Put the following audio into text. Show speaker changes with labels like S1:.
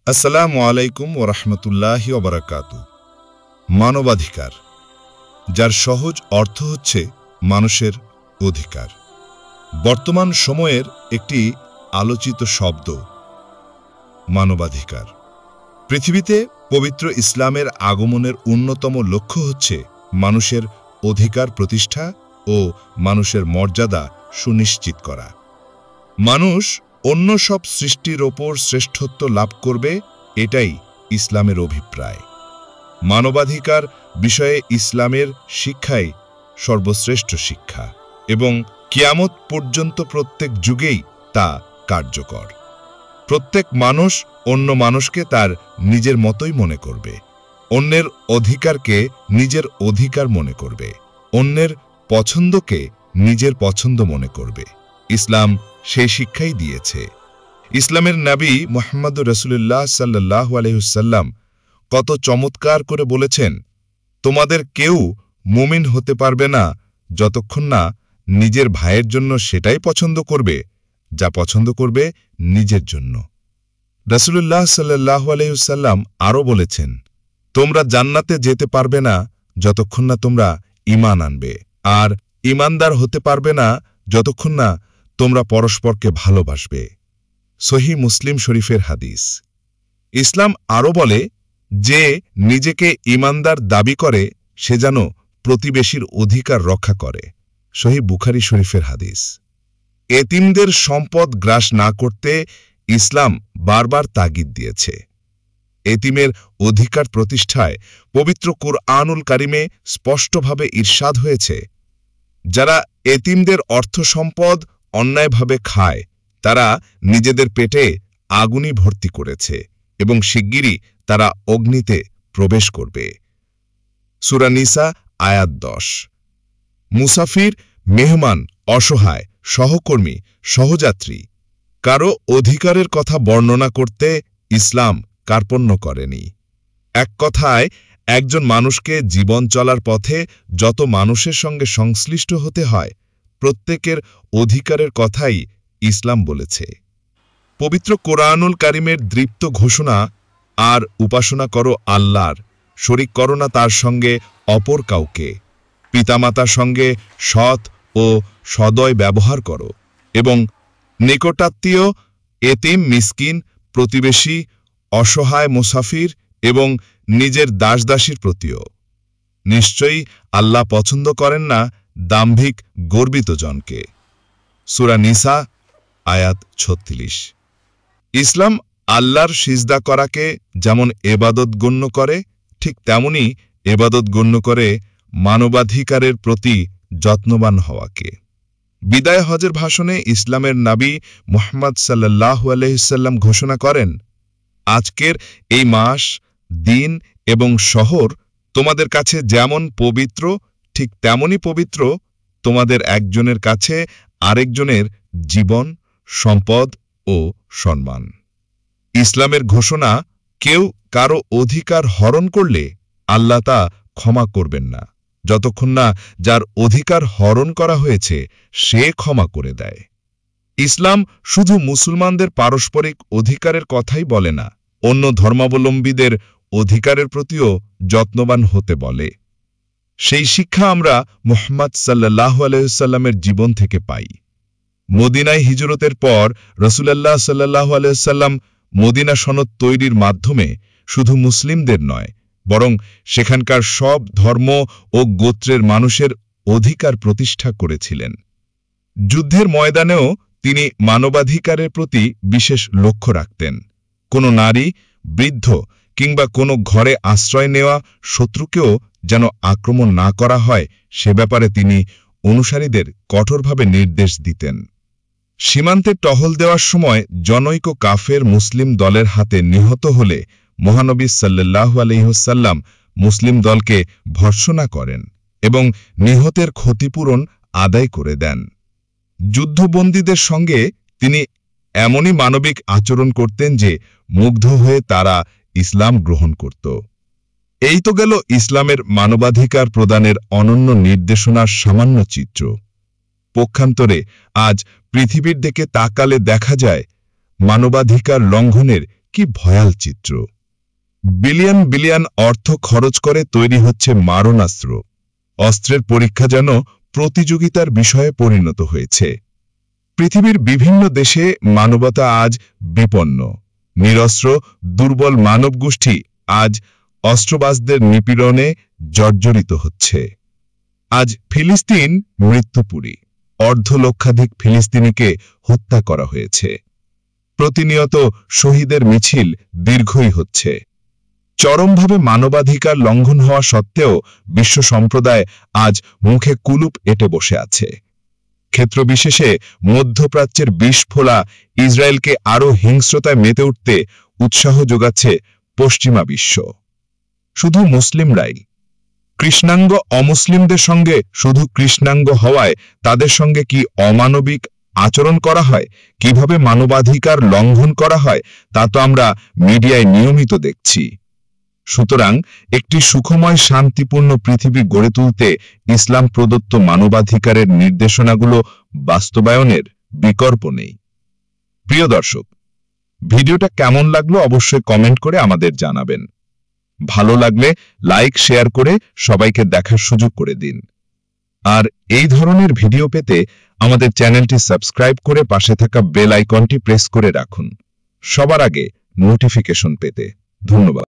S1: আসসালামু আলাইকুম ওয়া রাহমাতুল্লাহি ওয়া বারাকাতুহু। মানবাধিকার, যার সহজ অর্থ হচ্ছে মানুষের অধিকার, বর্তমান সময়ের একটি আলোচিত শব্দ মানবাধিকার। পৃথিবীতে পবিত্র ইসলামের আগমনের অন্যতম লক্ষ্য হচ্ছে মানুষের অধিকার প্রতিষ্ঠা ও মানুষের মর্যাদা সুনিশ্চিত করা। মানুষ অন্য সব সৃষ্টির ওপর শ্রেষ্ঠত্ব লাভ করবে, এটাই ইসলামের অভিপ্রায়। মানবাধিকার বিষয়ে ইসলামের শিক্ষাই সর্বশ্রেষ্ঠ শিক্ষা এবং কিয়ামত পর্যন্ত প্রত্যেক যুগেই তা কার্যকর। প্রত্যেক মানুষ অন্য মানুষকে তার নিজের মতোই মনে করবে, অন্যের অধিকারকে নিজের অধিকার মনে করবে, অন্যের পছন্দকে নিজের পছন্দ মনে করবে। ইসলাম সেই শিক্ষাই দিয়েছে। ইসলামের নবী মুহাম্মদুর রাসূলুল্লাহ সাল্লাল্লাহু আলাইহি ওয়াসাল্লাম কত চমৎকার করে বলেছেন, তোমাদের কেউ মুমিন হতে পারবে না যতক্ষণ না নিজের ভাইয়ের জন্য সেটাই পছন্দ করবে যা পছন্দ করবে নিজের জন্য। রাসূলুল্লাহ সাল্লাল্লাহু আলাইহি ওয়াসাল্লাম আরও বলেছেন, তোমরা জান্নাতে যেতে পারবে না যতক্ষণ না তোমরা ঈমান আনবে, আর ঈমানদার হতে পারবে না যতক্ষণ না তোমরা পরস্পরকে ভালোবাসবে। সহিহ মুসলিম শরীফের হাদিস। ইসলাম আরও বলে, যে নিজেকে ঈমানদার দাবি করে সে যেন প্রতিবেশীর অধিকার রক্ষা করে। সহিহ বুখারী শরীফের হাদিস। এতিমদের সম্পদ গ্রাস না করতে ইসলাম বারবার তাগিদ দিয়েছে। এতিমের অধিকার প্রতিষ্ঠায় পবিত্র কুরআনুল কারিমে স্পষ্টভাবে ইরশাদ হয়েছে, যারা এতিমদের অর্থ সম্পদ অন্যায়ভাবে খায় তারা নিজেদের পেটে আগুনই ভর্তি করেছে এবং শিগগিরই তারা অগ্নিতে প্রবেশ করবে। সূরা নিসা আয়াত 10। মুসাফির, মেহমান, অসহায়, সহকর্মী, সহযাত্রী কারো অধিকারের কথা বর্ণনা করতে ইসলাম কার্পণ্য করেনি। এক কথায়, একজন মানুষকে জীবন চলার পথে যত মানুষের সঙ্গে সংশ্লিষ্ট হতে হয় প্রত্যেকের অধিকারের কথাই ইসলাম বলেছে। পবিত্র কোরআনুল কারিমের দৃপ্ত ঘোষণা, আর উপাসনা করো আল্লাহর, শরীক করো না তার সঙ্গে অপর কাউকে, পিতামাতার সঙ্গে সৎ ও সদয় ব্যবহার করো এবং নিকটাত্মীয়, এতিম, মিসকিন, প্রতিবেশী, অসহায়, মুসাফির এবং নিজের দাসদাসীর প্রতিও। নিশ্চয়ই আল্লাহ পছন্দ করেন না দাম্ভিক গর্বিত জনকে। সূরা নিসা আয়াত 36। ইসলাম আল্লাহর সিজদা করাকে যেমন এবাদত গণ্য করে, ঠিক তেমনি এবাদত গণ্য করে মানবাধিকারের প্রতি যত্নবান হওয়াকে। বিদায় হজের ভাষণে ইসলামের নবী মুহাম্মদ সাল্লাল্লাহু আলাইহি ওয়াসাল্লাম ঘোষণা করেন, আজকের এই মাস, দিন এবং শহর তোমাদের কাছে যেমন পবিত্র ঠিক তেমনি পবিত্র তোমাদের একজনের কাছে আরেকজনের জীবন, সম্পদ ও সম্মান। ইসলামের ঘোষণা, কেউ কারো অধিকার হরণ করলে আল্লাহ তা ক্ষমা করবেন না যতক্ষণ না যার অধিকার হরণ করা হয়েছে সে ক্ষমা করে দেয়। ইসলাম শুধু মুসলমানদের পারস্পরিক অধিকারের কথাই বলে না, অন্য ধর্মাবলম্বীদের অধিকারের প্রতিও যত্নবান হতে বলে। সেই শিক্ষা আমরা মুহাম্মদ সাল্লাল্লাহু আলাইহি ওয়াসাল্লামের জীবন থেকে পাই। মদিনায় হিজরতের পর রাসূলুল্লাহ সাল্লাল্লাহু আলাইহি ওয়াসাল্লাম মদিনা সনদ তৈরির মাধ্যমে শুধু মুসলিমদের নয়, বরং সেখানকার সব ধর্ম ও গোত্রের মানুষের অধিকার প্রতিষ্ঠা করেছিলেন। যুদ্ধের ময়দানেও তিনি মানবাধিকারের প্রতি বিশেষ লক্ষ্য রাখতেন। কোনো নারী, বৃদ্ধ কিংবা কোনো ঘরে আশ্রয় নেওয়া শত্রুকেও যেন আক্রমণ না করা হয় সে ব্যাপারে তিনি অনুসারীদের কঠোরভাবে নির্দেশ দিতেন। সীমান্তে টহল দেওয়ার সময় জনৈক কাফের মুসলিম দলের হাতে নিহত হলে মহানবী সাল্লাল্লাহু আলাইহি ওয়াসাল্লাম মুসলিম দলকে ভর্ৎসনা করেন এবং নিহতের ক্ষতিপূরণ আদায় করে দেন। যুদ্ধবন্দীদের সঙ্গে তিনি এমনই মানবিক আচরণ করতেন যে মুগ্ধ হয়ে তারা ইসলাম গ্রহণ করত। এই তো গেল ইসলামের মানবাধিকার প্রদানের অনন্য নির্দেশনার সামান্য চিত্র। পক্ষান্তরে আজ পৃথিবীর দিকে তাকালে দেখা যায় মানবাধিকার লঙ্ঘনের কি ভয়াল চিত্র! বিলিয়ন বিলিয়ন অর্থ খরচ করে তৈরি হচ্ছে মারণাস্ত্র। অস্ত্রের পরীক্ষা যেন প্রতিযোগিতার বিষয়ে পরিণত হয়েছে। পৃথিবীর বিভিন্ন দেশে মানবতা আজ বিপন্ন। নিরস্ত্র দুর্বল মানবগোষ্ঠী আজ অস্ত্রবাজদের নিপীড়নে জর্জরিত হচ্ছে। আজ ফিলিস্তিন মৃত্যুপুরী। অর্ধলক্ষাধিক ফিলিস্তিনিকে হত্যা করা হয়েছে। প্রতিনিয়ত শহীদের মিছিল দীর্ঘই হচ্ছে। চরমভাবে মানবাধিকার লঙ্ঘন হওয়া সত্ত্বেও বিশ্ব সম্প্রদায় আজ মুখে কুলুপ এঁটে বসে আছে। ক্ষেত্রবিশেষে মধ্যপ্রাচ্যের বিস্ফোলা ইসরায়েলকে আরও হিংস্রতায় মেতে উঠতে উৎসাহ যোগাচ্ছে পশ্চিমা বিশ্ব। শুধু মুসলিমরাই। কৃষ্ণাঙ্গ অমুসলিমদের সঙ্গে শুধু কৃষ্ণাঙ্গ হওয়ায় তাদের সঙ্গে কি অমানবিক আচরণ করা হয়, কিভাবে মানবাধিকার লঙ্ঘন করা হয়, তা তো আমরা মিডিয়ায় নিয়মিত দেখছি। সুতরাং একটি সুখময় শান্তিপূর্ণ পৃথিবী গড়ে তুলতে ইসলাম প্রদত্ত মানবাধিকারের নির্দেশনাগুলো বাস্তবায়নের বিকল্প নেই। প্রিয় দর্শক, ভিডিওটা কেমন লাগলো অবশ্যই কমেন্ট করে আমাদের জানাবেন। ভালো লাগলে লাইক শেয়ার করে সবাইকে দেখার সুযোগ করে দিন। আর এই ধরনের ভিডিও পেতে আমাদের চ্যানেলটি সাবস্ক্রাইব করে পাশে থাকা বেল আইকনটি প্রেস করে রাখুন, সবার আগে নোটিফিকেশন পেতে। ধন্যবাদ।